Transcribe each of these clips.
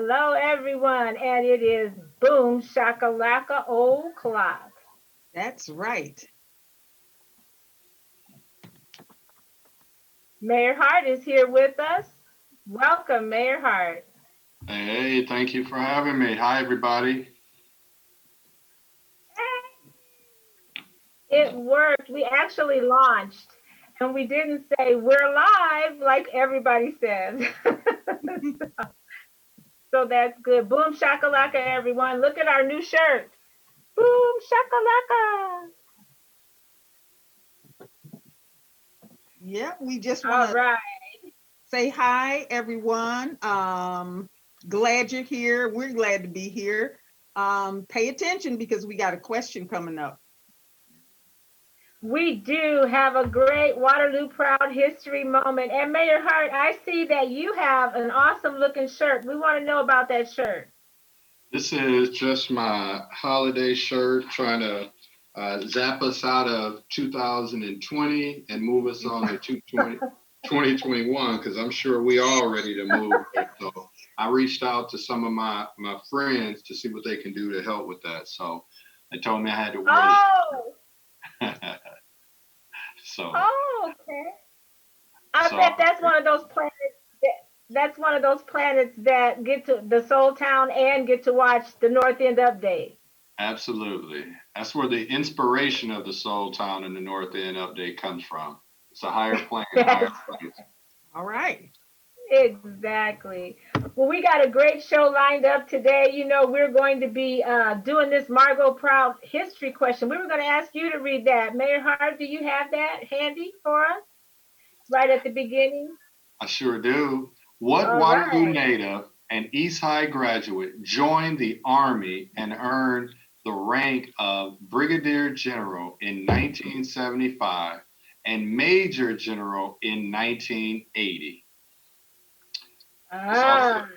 Hello, everyone, and it is boom shakalaka old clock. That's right. Mayor Hart is here with us. Welcome, Mayor Hart. Hey, thank you for having me. Hi, everybody. It worked. We actually launched, and we didn't say we're live like everybody says. So that's good. Boom shakalaka, everyone. Look at our new shirt. Boom shakalaka. Yeah, we just want All to right. say hi, everyone. Glad you're here. We're glad to be here. Pay attention because we got a question coming up. We do have a great Waterloo Proud history moment. And Mayor Hart, I see that you have an awesome looking shirt. We want to know about that shirt. This is just my holiday shirt trying to zap us out of 2020 and move us on to 2021 because I'm sure we all ready to move. So I reached out to some of my friends to see what they can do to help with that. So they told me I had to wear Oh, this. So, oh, okay. I so bet that's one of those planets that's one of those planets that get to the Soul Town and get to watch the North End update. absolutely. That's where the inspiration of the Soul Town and the North End update comes from. It's a higher plane, a higher Yes, place. All right. exactly. Well, we got a great show lined up today. You know, we're going to be doing this Margot Proud history question. We were going to ask you to read that. Mayor Hart, do you have that handy for us right at the beginning? I sure do. What All Waterloo right. native and East High graduate joined the Army and earned the rank of Brigadier General in 1975 and Major General in 1980? Was also Ah,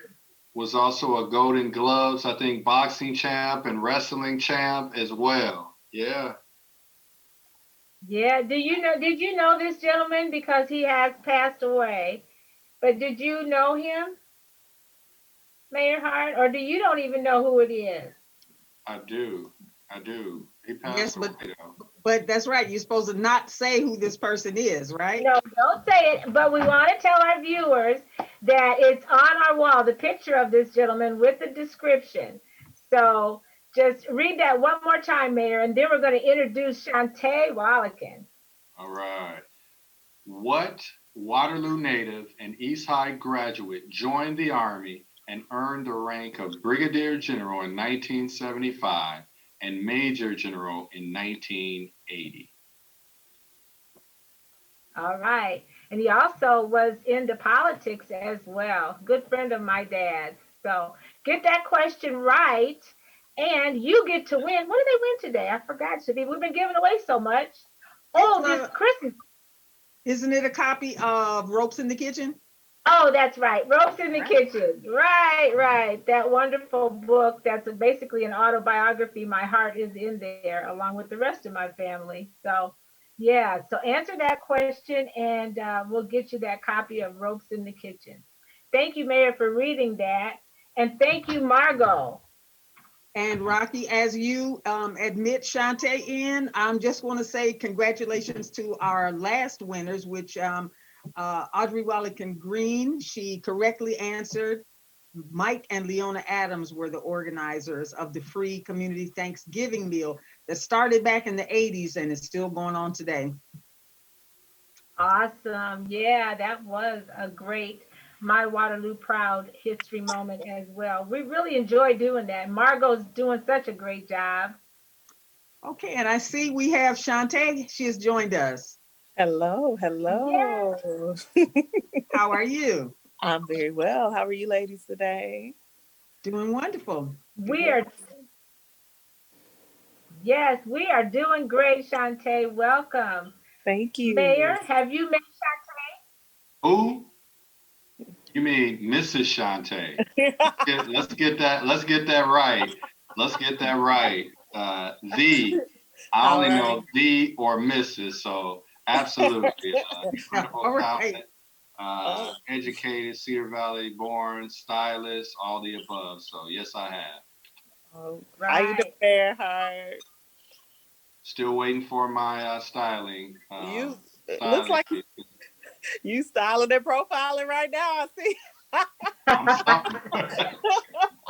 was also a Golden Gloves, I think, boxing champ and wrestling champ as well. Yeah, yeah. Did you know this gentleman because he has passed away? But did you know him, Mayor Hart, or do you don't even know who it is? I do. I do. He Yes, passed away though. but that's right. You're supposed to not say who this person is, right? No, don't say it. But we want to tell our viewers that it's on our wall, the picture of this gentleman with the description. So just read that one more time, Mayor, and then we're going to introduce Shante WN. All right. What Waterloo native and East High graduate joined the Army and earned the rank of Brigadier General in 1975 and Major General in 1980? All right. And he also was into politics as well. Good friend of my dad's. So get that question right, and you get to win. What did they win today? I forgot, Shavi. We've been giving away so much. It's Oh, this Christmas. isn't it a copy of Ropes in the Kitchen? Oh, that's right. Ropes in the Right. Kitchen. Right, right. That wonderful book that's basically an autobiography. My heart is in there along with the rest of my family. So, yeah. So answer that question and we'll get you that copy of Ropes in the Kitchen. Thank you, Mayor, for reading that. And thank you, Margot. And Rocky, as you admit Shante in, I'm just want to say congratulations to our last winners, which Audrey Wallakin Green, she correctly answered. Mike and Leona Adams were the organizers of the free community Thanksgiving meal that started back in the 80s and is still going on today. Awesome. Yeah, that was a great My Waterloo Proud history moment as well. We really enjoy doing that. Margot's doing such a great job. Okay, and I see we have Shante. She has joined us. Hello, Yeah, hello. How are you? I'm very well. How are you ladies today? Doing wonderful. we are, yes, we are doing great, Shantae. Welcome. Thank you. Mayor, have you met Who? You mean Mrs. Shante? Let's get that right. Let's get that right. I All only right. know the or Mrs. So absolutely, incredible All right. talent. Oh, educated, Cedar Valley born, stylist, all the above. So yes, I have. oh. How you doing Right. there, Hart? Still waiting for my styling. You it looks Styling. like you styling and profiling right now. I see. I'm something.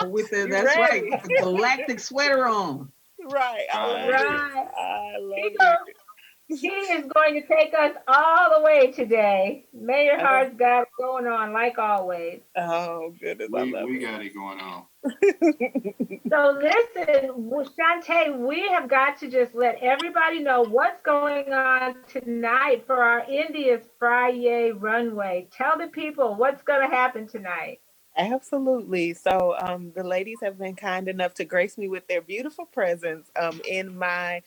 With the, You that's right, ready? with the galactic sweater on. Right. I love Right. it. Right. I He love goes, it. he is going to take us all the way today. Mayor Oh, Hart's got it going on like always. oh goodness, I love We got it going on. it. So listen, Shante, we have got to just let everybody know what's going on tonight for our India's FRI-YAAAY runway. Tell the people what's going to happen tonight. Absolutely. So, the ladies have been kind enough to grace me with their beautiful presence in my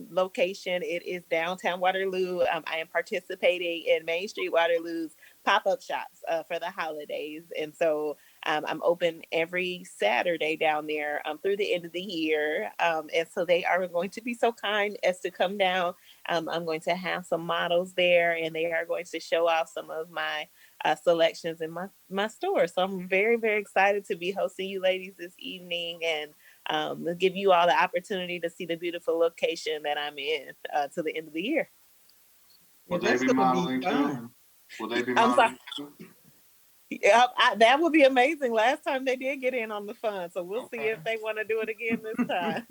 location. It is downtown Waterloo. I am participating in Main Street Waterloo's pop up shops for the holidays. And so I'm open every Saturday down there through the end of the year. And so they are going to be so kind as to come down. I'm going to have some models there, and they are going to show off some of my selections in my store. So I'm very, very excited to be hosting you ladies this evening and give you all the opportunity to see the beautiful location that I'm in to the end of the year. Yeah, Will they that's be gonna be modeling too? fun. Will they be I'm sorry. modeling too? Yeah, that would be amazing. Last time they did get in on the fun, so we'll see Okay. if they want to do it again this time.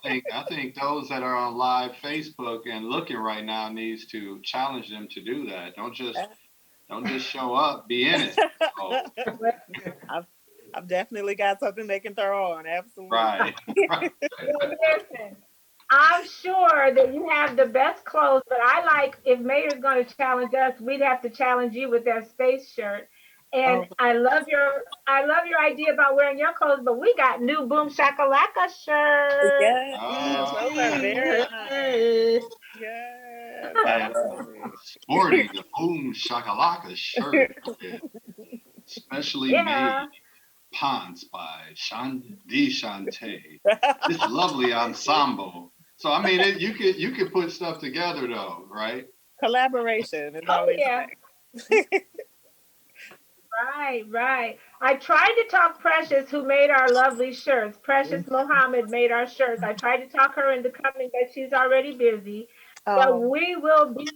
I think those that are on live Facebook and looking right now needs to challenge them to do that. Don't just show up, be in it. So Well, I've I've definitely got something they can throw on. Absolutely. right. Right. listen, I'm sure that you have the best clothes, but I like if Mayor's going to challenge us, we'd have to challenge you with that space shirt. And Oh I love your idea about wearing your clothes, but we got new Boom Shakalaka shirts. yes, Oh, those are yeah. very Hey, nice. hey. Yes, I And love it. sporting the Boom Shakalaka shirt, is specially made Yeah. pants by Shante. This lovely ensemble. So I mean, you could put stuff together though, right? Collaboration is Oh always yeah. nice. Right, right. I tried to talk Precious, who made our lovely shirts. Precious Mohammed made our shirts. I tried to talk her into coming, but she's already busy. But Oh, we will be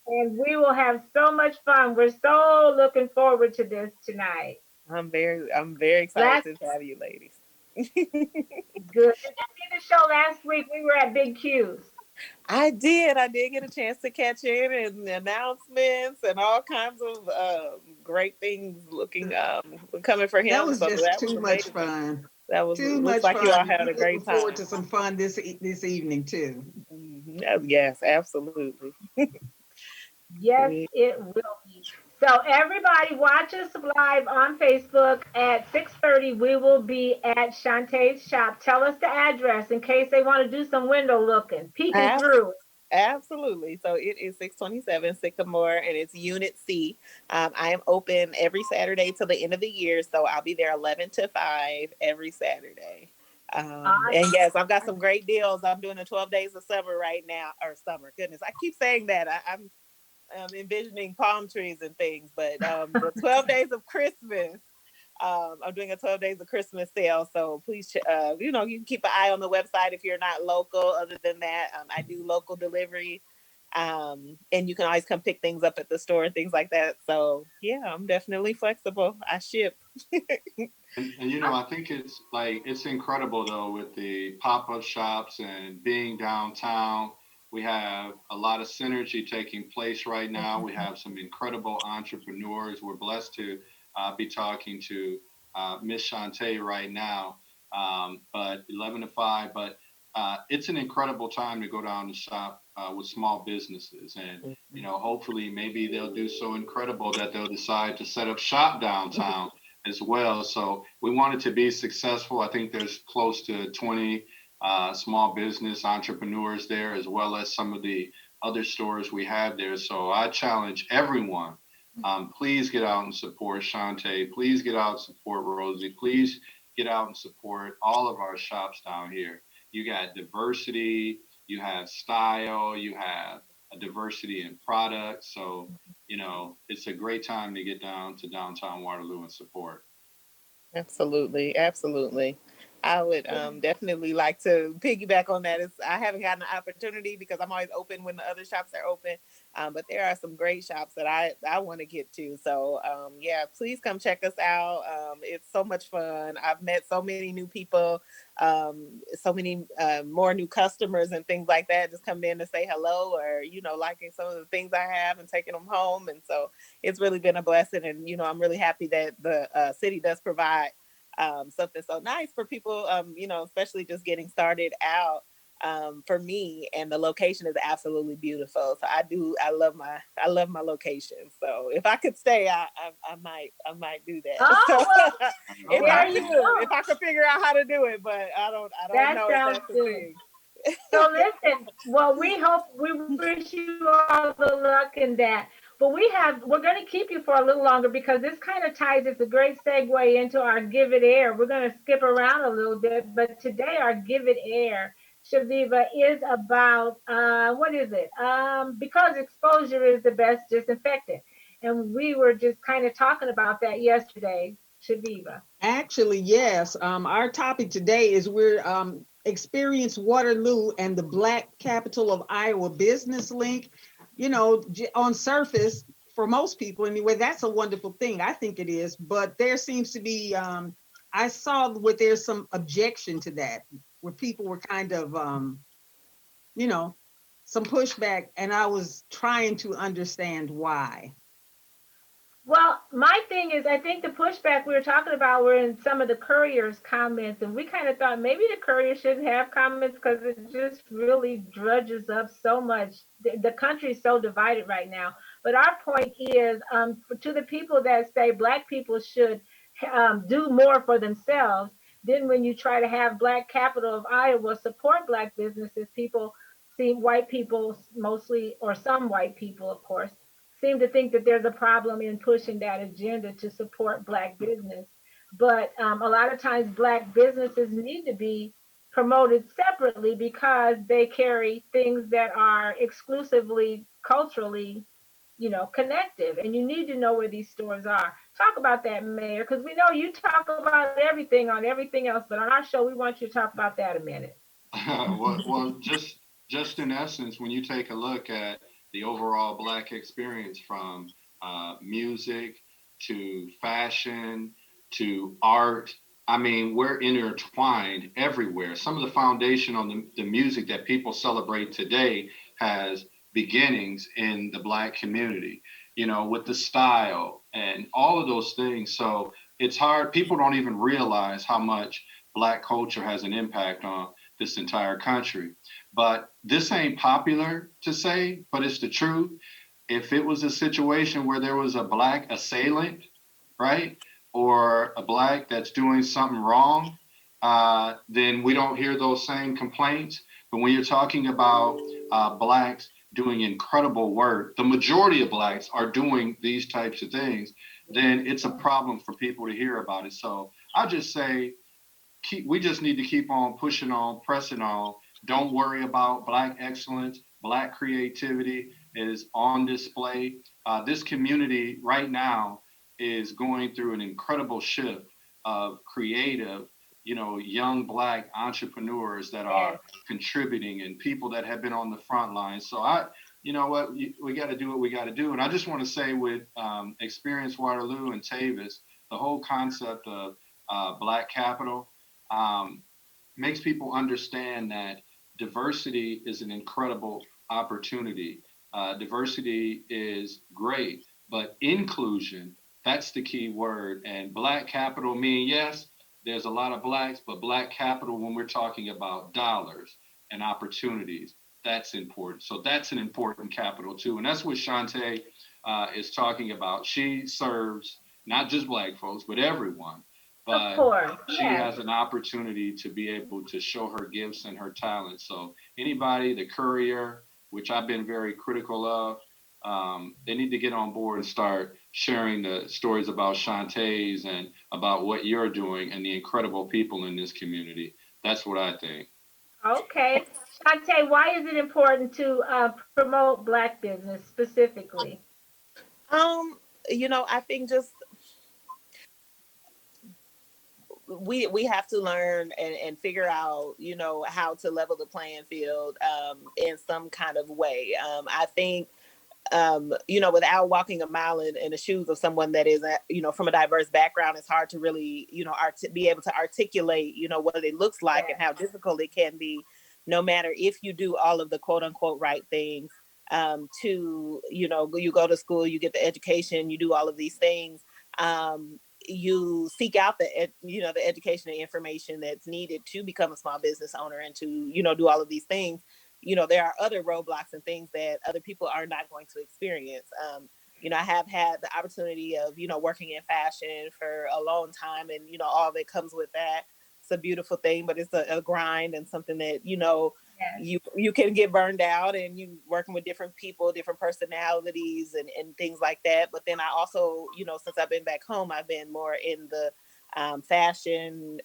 and we will have so much fun. We're so looking forward to this tonight. I'm very excited Last to have you ladies. good. Did you see the show last week? We were at Big Q's. I did get a chance to catch in and announcements and all kinds of great things looking coming for That him. was So just that was too much amazing. fun. That was Too looks much like you all fun. had We a looking great forward to time. some fun this evening too. Yes, absolutely. Yes, it will be. So everybody watch us live on Facebook at 6:30. We will be at Shantae's shop. Tell us the address in case they want to do some window looking, peeking Abs- through. Absolutely. So it is 627 Sycamore and it's Unit C. I am open every Saturday till the end of the year. So I'll be there 11 to 5 every Saturday. And yes, I've got some great deals. I'm doing the 12 days of summer right now, or summer. Goodness, I keep saying that. I'm envisioning palm trees and things, but the 12 days of Christmas. I'm doing a 12 days of Christmas sale. So please, you can keep an eye on the website if you're not local. Other than that, I do local delivery. And you can always come pick things up at the store and things like that. So yeah, I'm definitely flexible. I ship. And you know, I think it's like it's incredible though with the pop-up shops and being downtown. We have a lot of synergy taking place right now. We have some incredible entrepreneurs. We're blessed to be talking to Miss Shantae right now. But 11 to 5. But it's an incredible time to go down and shop with small businesses. And, you know, hopefully maybe they'll do so incredible that they'll decide to set up shop downtown as well. So we want it to be successful. I think there's close to 20 small business entrepreneurs there, as well as some of the other stores we have there. So I challenge everyone. Please get out and support Shantae. Please get out and support Rosie. Please get out and support all of our shops down here. You got diversity, you have style, you have a diversity in products. So it's a great time to get down to downtown Waterloo and support. Absolutely, absolutely. I would definitely like to piggyback on that. I haven't gotten an opportunity because I'm always open when the other shops are open, but there are some great shops that I want to get to. So yeah, please come check us out. It's so much fun. I've met so many new people, so many more new customers and things like that. Just come in to say hello, or liking some of the things I have and taking them home. And so it's really been a blessing. And I'm really happy that the city does provide something so nice for people, especially just getting started out. For me, and the location is absolutely beautiful. So I love my location. So if I could stay, I might do that. So Oh, well, All there right. you go. if I could figure out how to do it, but I don't That know if sounds that's the good. thing. So listen, well, we wish you all the luck in that. But we're going to keep you for a little longer because this kind of ties. It's a great segue into our Give It Air. We're going to skip around a little bit, but today our Give It Air, Chaveevah, is about what is it? Because exposure is the best disinfectant, and we were just kind of talking about that yesterday, Chaveevah. Actually, yes. Our topic today is we're experience Waterloo and the Black Capital of Iowa Business Link. On surface, for most people anyway, that's a wonderful thing. I think it is, but there seems to be I saw where there's some objection to that, where people were kind of you know, some pushback, and I was trying to understand why. Well, my thing is, I think the pushback we were talking about were in some of the courier's comments, and we kind of thought maybe the courier shouldn't have comments because it just really drudges up so much. The country is so divided right now. But our point is, to the people that say Black people should do more for themselves, then when you try to have Black capital of Iowa support Black businesses, people see white people mostly, or some white people, of course, seem to think that there's a problem in pushing that agenda to support Black business. But a lot of times, Black businesses need to be promoted separately because they carry things that are exclusively culturally, connective. And you need to know where these stores are. Talk about that, Mayor, because we know you talk about everything on everything else, but on our show, we want you to talk about that a minute. Well, just in essence, when you take a look at the overall Black experience from music to fashion to art, I mean, we're intertwined everywhere. Some of the foundation on the music that people celebrate today has beginnings in the Black community, with the style and all of those things. So it's hard. People don't even realize how much Black culture has an impact on this entire country. But this ain't popular to say, but it's the truth. If it was a situation where there was a Black assailant, right, or a Black that's doing something wrong, then we don't hear those same complaints. But when you're talking about Blacks doing incredible work, the majority of Blacks are doing these types of things, then it's a problem for people to hear about it. So I just say, we just need to keep on pushing on, pressing on. Don't worry about Black excellence. Black creativity is on display. This community right now is going through an incredible shift of creative, young Black entrepreneurs that are Yes. contributing and people that have been on the front lines. So you know what, we got to do what we got to do. And I just want to say with Experience Waterloo and Tavis, the whole concept of Black capital, um, makes people understand that diversity is an incredible opportunity. Diversity is great, but inclusion, that's the key word. And Black capital mean, yes, there's a lot of Blacks, but Black capital, when we're talking about dollars and opportunities, that's important. So that's an important capital too. And that's what Shante is talking about. She serves not just Black folks, but everyone. Of But course. she Yes. has an opportunity to be able to show her gifts and her talents. So anybody, the courier, which I've been very critical of, they need to get on board and start sharing the stories about Shantae's and about what you're doing and the incredible people in this community. That's what I think. Okay. Shante, why is it important to promote Black business specifically? I think just we have to learn and figure out, how to level the playing field in some kind of way. I think without walking a mile in the shoes of someone that is, from a diverse background, it's hard to really, be able to articulate, what it looks like and how difficult it can be, no matter if you do all of the quote unquote right things. You go to school, you get the education, you do all of these things. You seek out the education and information that's needed to become a small business owner and to, do all of these things. There are other roadblocks and things that other people are not going to experience. I have had the opportunity of, working in fashion for a long time, and, all that comes with that. It's a beautiful thing, but it's a grind and something that, you can get burned out, and you working with different people, different personalities and things like that. But then I also, since I've been back home, I've been more in the fashion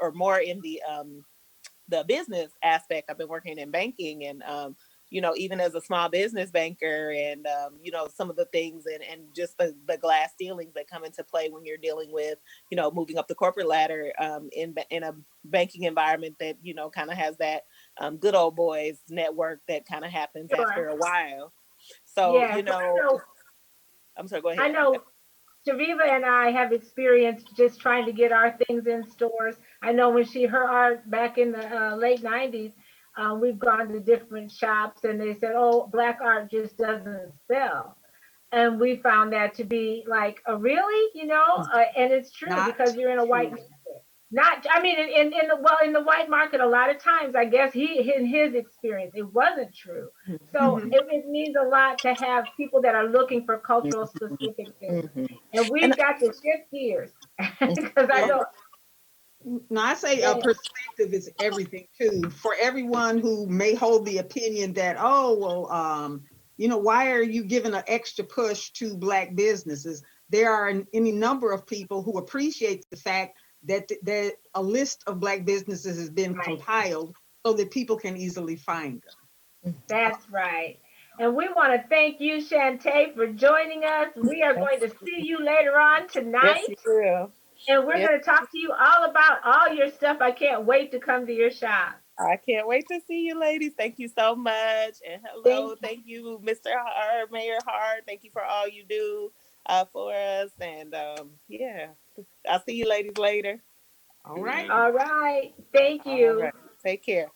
or more in the business aspect. I've been working in banking and, even as a small business banker and, some of the things and just the glass ceilings that come into play when you're dealing with, moving up the corporate ladder in a banking environment that, kind of has that good old boys network that kind of happens after a while. So, Yeah, so I know, I'm sorry, go I ahead. know Chaveevah and I have experienced just trying to get our things in stores. I know when her art back in the late 90s, we've gone to different shops and they said, oh, Black art just doesn't sell. And we found that to be like, really, and it's true Not because you're in a white true. market. Not, I mean, in the white market, a lot of times, I guess in his experience, it wasn't true. So Mhm. it means a lot to have people that are looking for cultural specific things, Mhm. and And we've got to shift gears because I Yeah. know. No, I say perspective is everything too. For everyone who may hold the opinion that, oh, well, why are you giving an extra push to Black businesses? There are any number of people who appreciate the fact that a list of Black businesses has been Right. compiled so that people can easily find them. That's right. And we want to thank you, Shante, for joining us. We are going to see you later on yes, you tonight. will. And we're Yes, going to talk to you all about all your stuff. I can't wait to come to your shop. I can't wait to see you, ladies. Thank you so much. And Thank hello, thank you, Mr. Hart, Mayor Hart. Thank you for all you do for us. And yeah, I'll see you ladies later. All right. All right. Thank All you. right. Take care.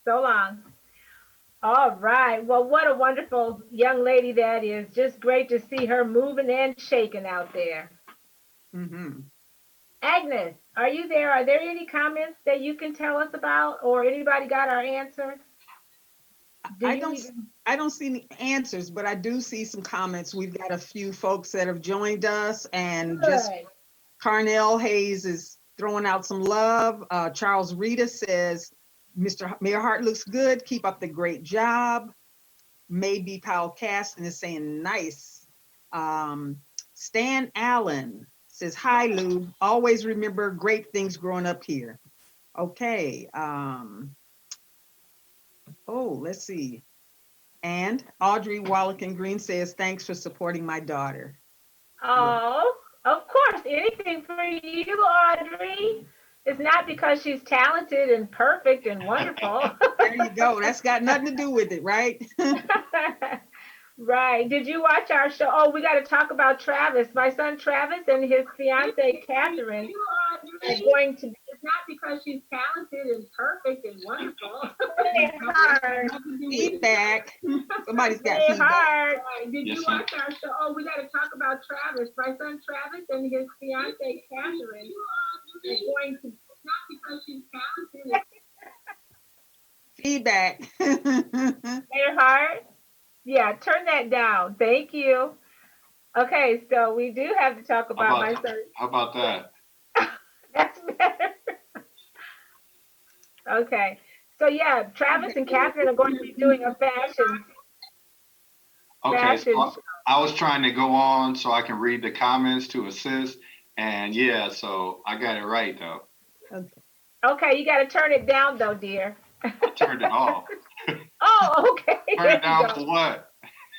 So long. All right. Well, what a wonderful young lady that is. Just great to see her moving and shaking out there. Mm-hmm. Agnes, are you there? Are there any comments that you can tell us about, or anybody got our answer? Do I you don't even? I don't see any answers, but I do see some comments. We've got a few folks that have joined us, and just Good. Carnell Hayes is throwing out some love. Charles Rita says, Mr. Mayor Hart looks good. Keep up the great job. Maybe Powell Caston is saying nice. Um, Stan Allen says, hi, Lou. Always remember great things growing up here. Okay. Let's see. And Audrey Wallakin Green says, thanks for supporting my daughter. Well, Oh, of course. Anything for you, Audrey. It's not because she's talented and perfect and wonderful. there you go. That's got nothing to do with it, right? Right. Did you watch our show? Oh, we got to talk about Travis. My son Travis and his fiance Catherine are going to. It's not because she's talented and perfect and wonderful. They hard. Feedback. Somebody's got They feedback. hard. Right. Did you watch our show? Oh, we got to talk about Travis. My son Travis and his fiance Catherine are going to. It's not because she's talented. Feedback. They're hard. Yeah, turn that down. Thank you. Okay, so we do have to talk about my son. How about that? That's better. Okay. So yeah, Travis and Catherine are going to be doing a Okay, so fashion. I was trying to go on so I can read the comments to assist. And yeah, so I got it right though. Okay. Okay, you got to turn it down though, dear. I turned it off. Oh, okay. Turn it down for what?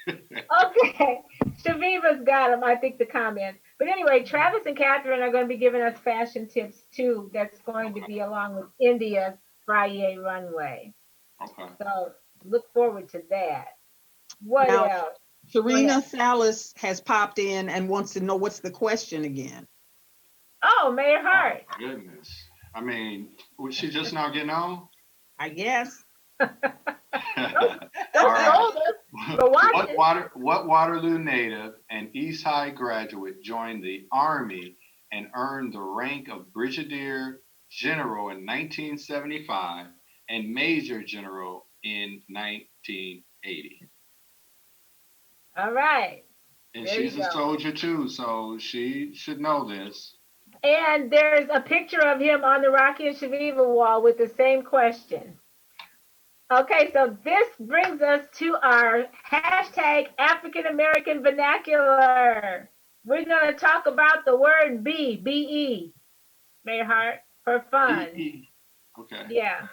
Okay. Chaveevah's got them, I think, the comments. But anyway, Travis and Catherine are going to be giving us fashion tips too. That's going to be along with India's FRI-YAAAY runway. Okay. So look forward to that. What Now, else? Sharina Salas has popped in and wants to know what's the question again. Oh, Mayor Oh, Hart. goodness. I mean, was she just now getting on? I guess. All Don't right. scold us, but watch it. What Waterloo native and East High graduate joined the Army and earned the rank of Brigadier General in 1975 and Major General in 1980? All right. And There she's you a go. soldier too, so she should know this. And there's a picture of him on the Rocki and Chaveevah wall with the same question. Okay, so this brings us to our hashtag African American vernacular. We're going to talk about the word B-E, Mayor Hart, for fun. E-E. Okay. Yeah.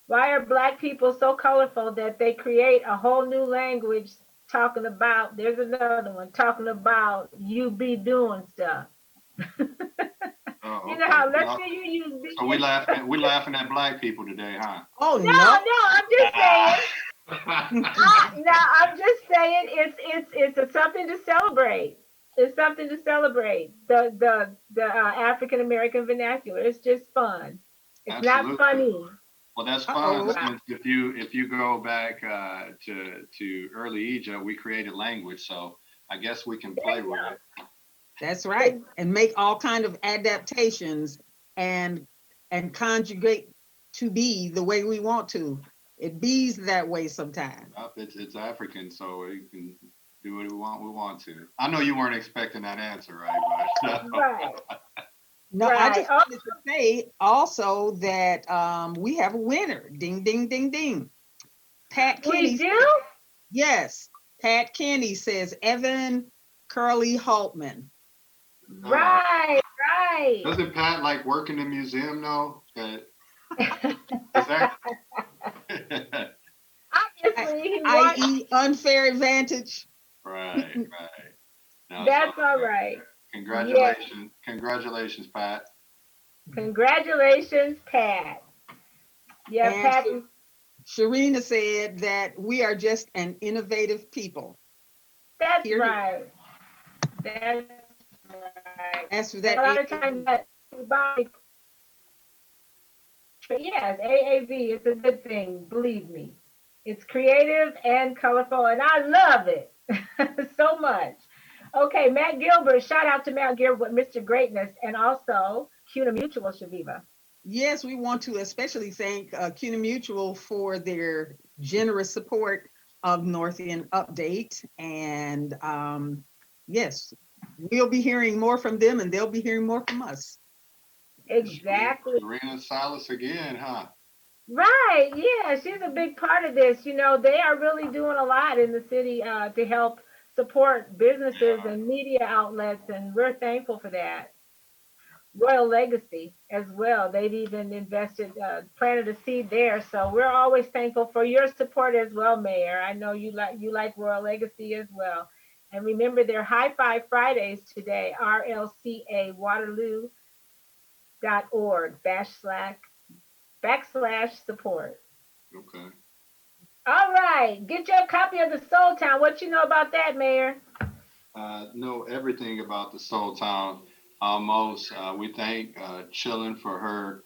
Why are Black people so colorful that they create a whole new language talking about, there's another one, talking about you be doing stuff. Oh, You know okay. how, let's Well, say you use B. so we laughing at Black people today, huh? Oh, No, no. I'm just saying. Now I'm just saying it's something to celebrate. It's something to celebrate. The African American vernacular. It's just fun. It's not Absolutely. funny. Well, that's Uh-oh. fun. Since if you go back to early Egypt, we created language, so I guess we can play with it. That's right. And make all kind of adaptations and conjugate to be the way we want to. It bees that way sometimes. It's African, so we can do what we want to. I know you weren't expecting that answer, right? But, Right. No, I Right. just wanted to say also that we have a winner. Ding, ding, ding, ding. Pat Kenny. We do? Yes. Pat Kenny says Evan Curly Haltman. Right, right. Doesn't Pat like work in the museum though? Is that? Obviously, he wants. I.e. unfair advantage. Right. No, That's all right. Congratulations, Congratulations, Pat. Congratulations, Pat. Yeah, And Pat. Sharina said that we are just an innovative people. That's Here. right. That's right. As for that, a lot of times that yes, AAV, it's a good thing, believe me. It's creative and colorful, and I love it so much. Okay, Matt Gilbert, shout out to Matt Gilbert, Mr. Greatness, and also CUNA Mutual, Chaveevah. yes, we want to especially thank CUNA Mutual for their generous support of North End Update. And yes, we'll be hearing more from them and they'll be hearing more from us. Exactly. Sharina Salas again, huh? Right. Yeah, she's a big part of this. You know, they are really doing a lot in the city to help support businesses and media outlets, and we're thankful for that. Royal Legacy as well. They've even invested, planted a seed there. So we're always thankful for your support as well, Mayor. I know you like Royal Legacy as well. And remember their High Five Fridays today, RLCA Waterloo.org / support. Okay. All right, get your copy of the Soul Town. What you know about that, Mayor? Know everything about the Soul Town. Almost. We thank Chillin for her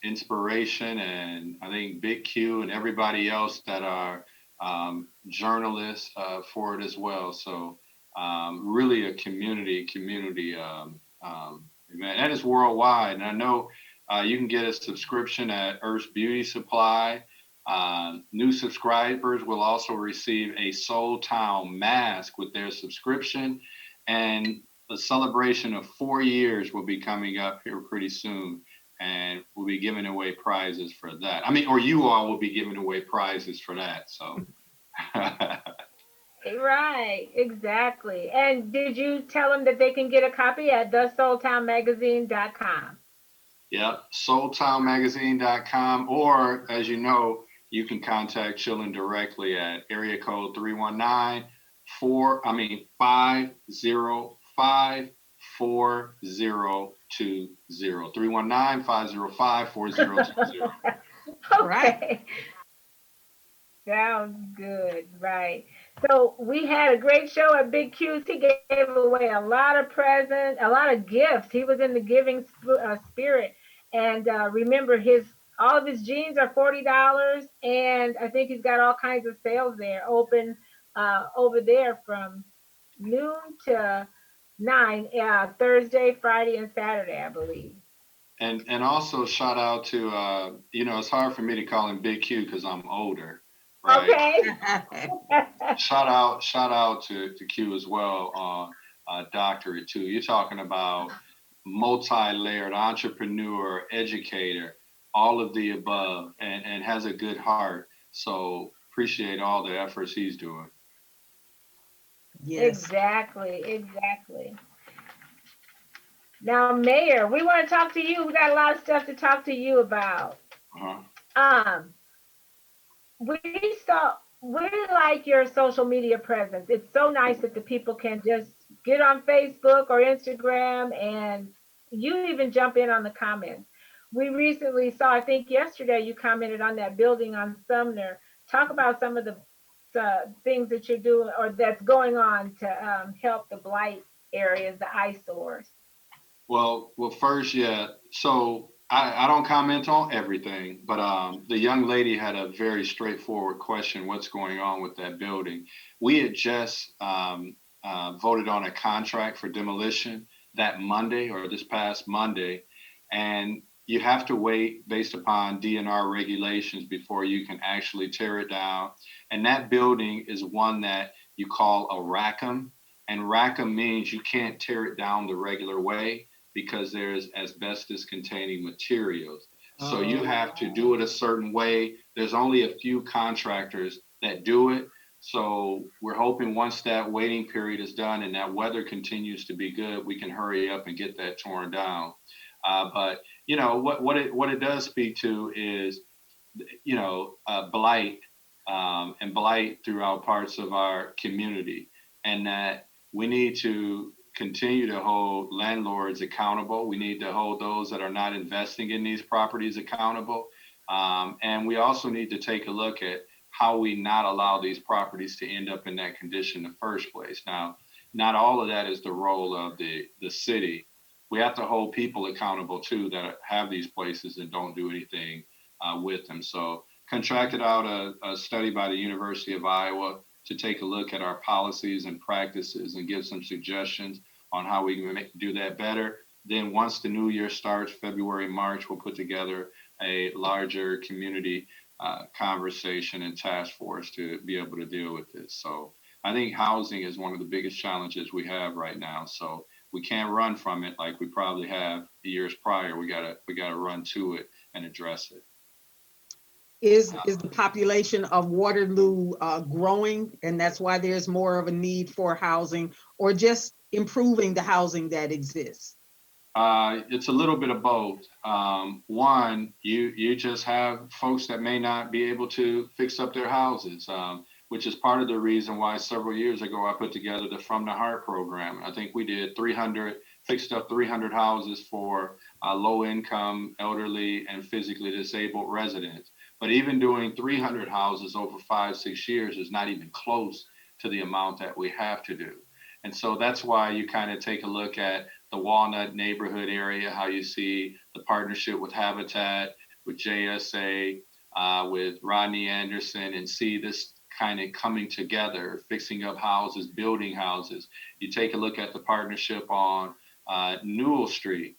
inspiration, and I think Big Q and everybody else that are journalists for it as well. So really a community event. That is worldwide, and I know you can get a subscription at Earth's Beauty Supply. New subscribers will also receive a Soul Town mask with their subscription, and the celebration of 4 years will be coming up here pretty soon, and we'll be giving away prizes for that. I mean, or you all will be giving away prizes for that. So. Right, exactly. And did you tell them that they can get a copy at thesoultownmagazine.com? Yep, soultownmagazine.com, or as you know, you can contact Chillin directly at area code 505-4020. 319-505-4020. Right. Okay. Sounds good, right. So we had a great show at Big Q's. He gave away a lot of presents, a lot of gifts. He was in the giving spirit. And remember, his all of his jeans are $40, and I think he's got all kinds of sales there open over there from noon to 9, Thursday, Friday, and Saturday, I believe. And also shout out to it's hard for me to call him Big Q because I'm older, right? Okay. Shout out to Q as well on doctorate too. You're talking about multi-layered entrepreneur, educator, all of the above, and has a good heart. So appreciate all the efforts he's doing. Yes. Exactly, exactly. Now, Mayor, we want to talk to you. We got a lot of stuff to talk to you about. Uh-huh. Um, we like your social media presence. It's so nice that the people can just get on Facebook or Instagram, and you even jump in on the comments. We recently saw, I think yesterday, you commented on that building on Sumner. Talk about some of the things that you're doing or that's going on to help the blight areas, the eyesores. Well, first, yeah. So I don't comment on everything, but the young lady had a very straightforward question: what's going on with that building? We had just voted on a contract for demolition that Monday or this past Monday, and you have to wait based upon DNR regulations before you can actually tear it down. And that building is one that you call a Rackham, and Rackham means you can't tear it down the regular way because there's asbestos containing materials. So you Oh, have to do it a certain way. There's only a few contractors that do it. So we're hoping once that waiting period is done and that weather continues to be good, we can hurry up and get that torn down. But what it does speak to is blight and blight throughout parts of our community, and that we need to continue to hold landlords accountable. We need to hold those that are not investing in these properties accountable. And we also need to take a look at how we not allow these properties to end up in that condition in the first place. Now, not all of that is the role of the city. We have to hold people accountable too that have these places and don't do anything with them. So contracted out a study by the University of Iowa to take a look at our policies and practices and give some suggestions on how we can do that better. Then once the new year starts, February, March, we'll put together a larger community conversation and task force to be able to deal with this. So I think housing is one of the biggest challenges we have right now. So we can't run from it like we probably have years prior. We gotta run to it and address it. is the population of Waterloo growing, and that's why there's more of a need for housing, or just improving the housing that exists? It's a little bit of both. One, you just have folks that may not be able to fix up their houses, which is part of the reason why several years ago I put together the From the Heart program. I think we did 300, fixed up 300 houses for low income, elderly, and physically disabled residents. But even doing 300 houses over 5, 6 years is not even close to the amount that we have to do. And so that's why you kind of take a look at the Walnut neighborhood area, how you see the partnership with Habitat, with JSA, with Rodney Anderson, and see this kind of coming together, fixing up houses, building houses. You take a look at the partnership on Newell Street,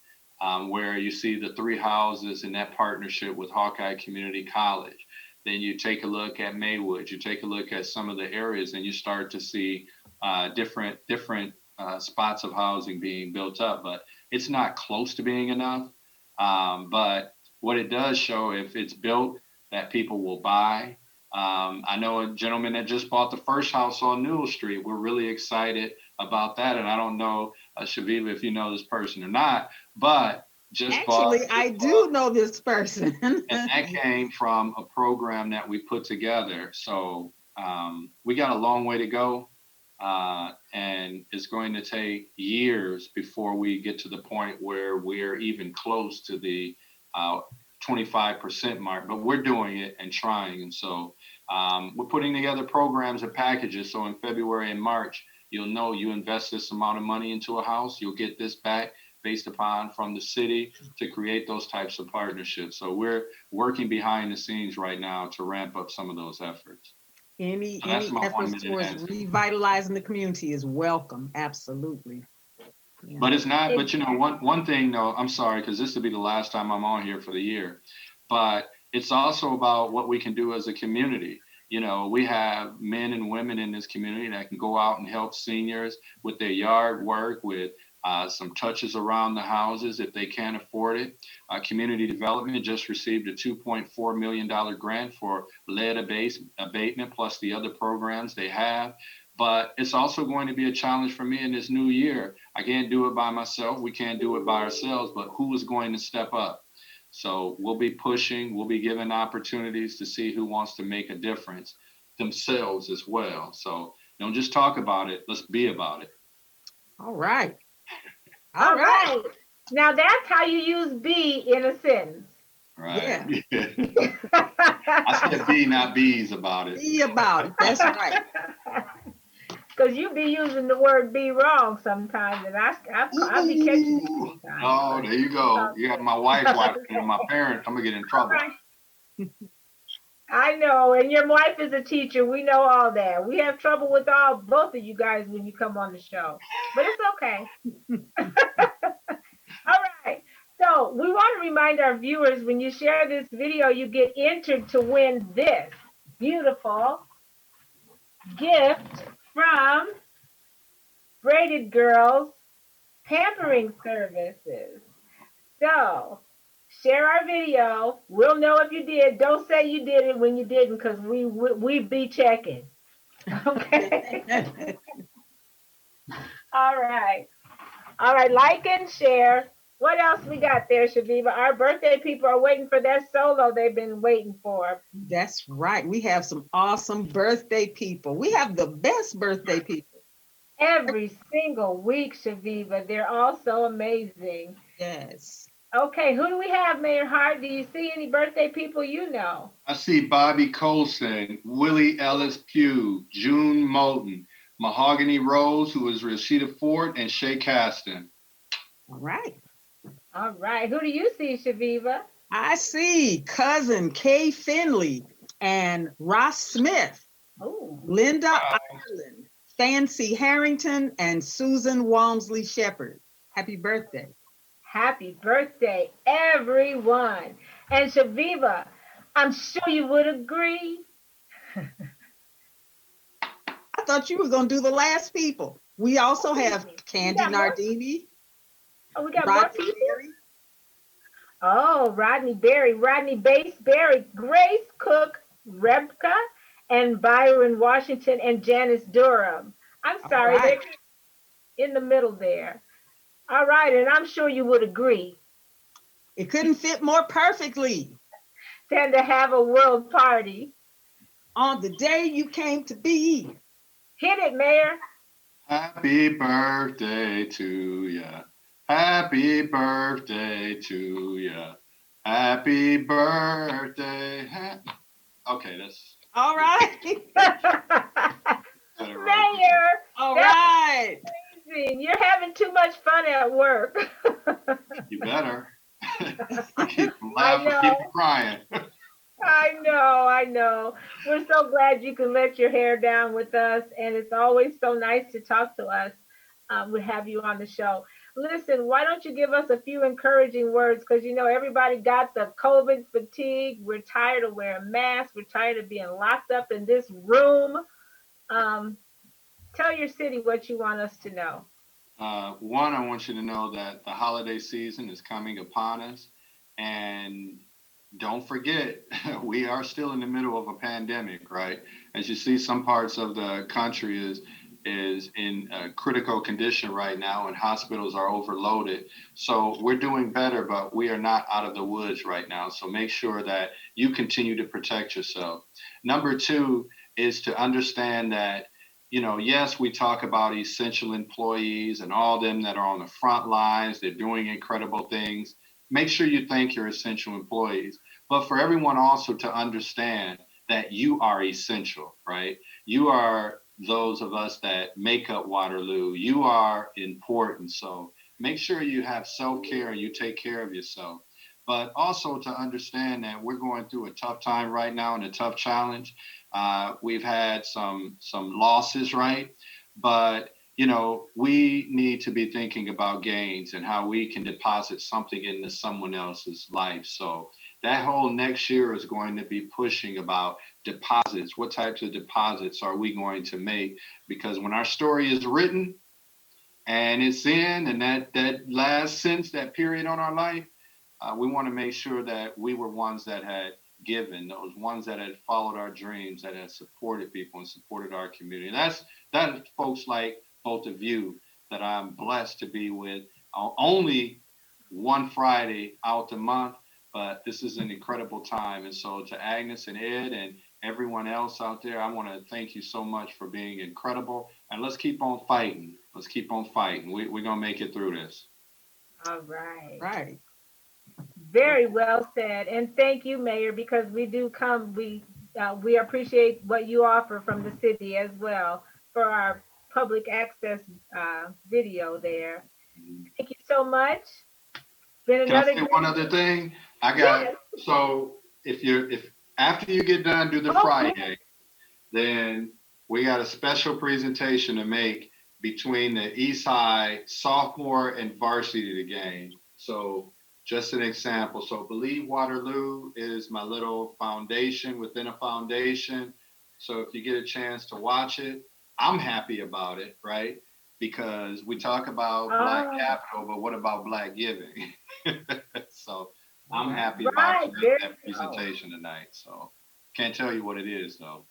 where you see the 3 houses in that partnership with Hawkeye Community College. Then you take a look at Maywood, you take a look at some of the areas, and you start to see different spots of housing being built up, but it's not close to being enough. But what it does show, if it's built, that people will buy. I know a gentleman that just bought the first house on Newell Street. We're really excited about that. And I don't know, Chaveevah, if you know this person or not, but Actually, I do know this person. and that came from a program that we put together. So we got a long way to go, And it's going to take years before we get to the point where we're even close to the 25% mark, but we're doing it and trying. And so we're putting together programs and packages. So in February and March, you'll know you invest this amount of money into a house, you'll get this back based upon from the city to create those types of partnerships. So we're working behind the scenes right now to ramp up some of those efforts. Any So that's my 1 efforts minute towards answer. revitalizing the community is welcome. Absolutely. Yeah. But it's not, but you know, one thing though, I'm sorry, because this will be the last time I'm on here for the year, but it's also about what we can do as a community. You know, we have men and women in this community that can go out and help seniors with their yard work, with some touches around the houses if they can't afford it. Community development just received a $2.4 million grant for lead abatement, plus the other programs they have. But it's also going to be a challenge for me in this new year. I can't do it by myself. We can't do it by ourselves, but who is going to step up? So we'll be pushing, we'll be giving opportunities to see who wants to make a difference themselves as well. So don't just talk about it, let's be about it. All right. All right. Now that's how you use be in a sentence. Right. Yeah. I said be, not bees about it. Be about it. That's right. Because you be using the word be wrong sometimes, and I'll be catching it sometimes. Oh, there you go. You have my wife watching and my parents, I'm gonna get in trouble. Right. I know, and your wife is a teacher. We know all that. We have trouble with both of you guys when you come on the show, but it's okay. All right. So we want to remind our viewers, when you share this video, you get entered to win this beautiful gift from Braided Girls Pampering Services. So share our video. We'll know if you did. Don't say you did it when you didn't, because we be checking. Okay. All right. All right. Like and share. What else we got there, Chaveevah? Our birthday people are waiting for that solo they've been waiting for. That's right. We have some awesome birthday people. We have the best birthday people. Every single week, Chaveevah. They're all so amazing. Yes. Okay, who do we have, Mayor Hart? Do you see any birthday people you know? I see Bobby Colson, Willie Ellis Pugh, June Moulton, Mahogany Rose, who is Rashida Ford, and Shay Caston. All right. All right. Who do you see, Chaveevah? I see cousin Kay Finley and Ross Smith, Oh, Linda Ireland, Fancy Harrington, and Susan Walmsley Shepherd. Happy birthday. happy birthday, everyone. And Chaveevah, I'm sure you would agree. I thought you were going to do the last people. We also have Candy got more? Nardini, Oh, we got more Rodney people? Berry. Oh, Rodney Berry, Rodney Bass Berry, Grace Cook, Rebecca, and Byron Washington, and Janice Durham. I'm All sorry, right. they're in the middle there. All right, and I'm sure you would agree It couldn't fit more perfectly than to have a world party. on the day you came to be. Hit it, Mayor. Happy birthday to ya. Happy birthday to ya. Happy birthday. Okay, that's All right. Mayor, All that's right. amazing. You're having too much fun at work. you better. Keep laughing, keep crying. I know. We're so glad you can let your hair down with us, and it's always so nice to talk to us. We have you on the show. Listen, why don't you give us a few encouraging words? Because you know everybody got the COVID fatigue. We're tired of wearing masks. We're tired of being locked up in this room. Tell your city what you want us to know. One, I want you to know that the holiday season is coming upon us, and don't forget, we are still in the middle of a pandemic, right? As you see, some parts of the country is in a critical condition right now, and hospitals are overloaded. So we're doing better, but we are not out of the woods right now. So make sure that you continue to protect yourself. Number two is to understand that you know, yes, we talk about essential employees and all them that are on the front lines, they're doing incredible things. Make sure you thank your essential employees, but for everyone also to understand that you are essential, right? You are those of us that make up Waterloo. You are important. So make sure you have self-care and you take care of yourself. But also to understand that we're going through a tough time right now and a tough challenge. We've had some losses, right? But you know, we need to be thinking about gains and how we can deposit something into someone else's life. So that whole next year is going to be pushing about deposits. What types of deposits are we going to make? Because when our story is written and it's in, and that last sentence, that period on our life, we want to make sure that we were ones that had given, those ones that had followed our dreams, that had supported people and supported our community. And that folks like both of you that I'm blessed to be with. Only one Friday out the month, but this is an incredible time. And so to Agnes and Ed and everyone else out there, I want to thank you so much for being incredible. And let's keep on fighting. Let's keep on fighting. We're going to make it through this. All right. Right. Very well said. And thank you, Mayor, because we do come, we appreciate what you offer from the city as well for our public access video there. Thank you so much. Been Can I another say one other thing? Yes. So if after you get done, do the FRI-YAAAY, then we got a special presentation to make between the East High sophomore and varsity game. So just an example. So Believe Waterloo is my little foundation within a foundation. So if you get a chance to watch it, I'm happy about it, right? Because we talk about Black capital, but what about Black giving? So I'm happy about that presentation tonight. So can't tell you what it is though.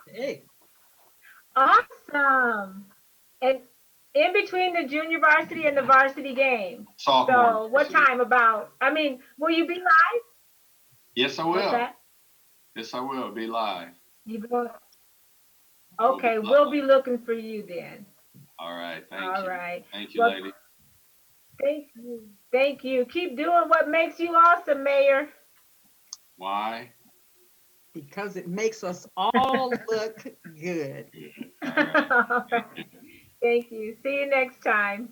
Hey. Awesome. And in between the junior varsity and the varsity game. Sophomore. So what time about? I mean, will you be live? Yes, I will. Yes, I will be live. You will? Okay, we'll be looking for you then. All right. Thank you. All right. Thank you, lady. Thank you. Thank you. Keep doing what makes you awesome, Mayor. Why? Because it makes us all look good. Thank you. See you next time.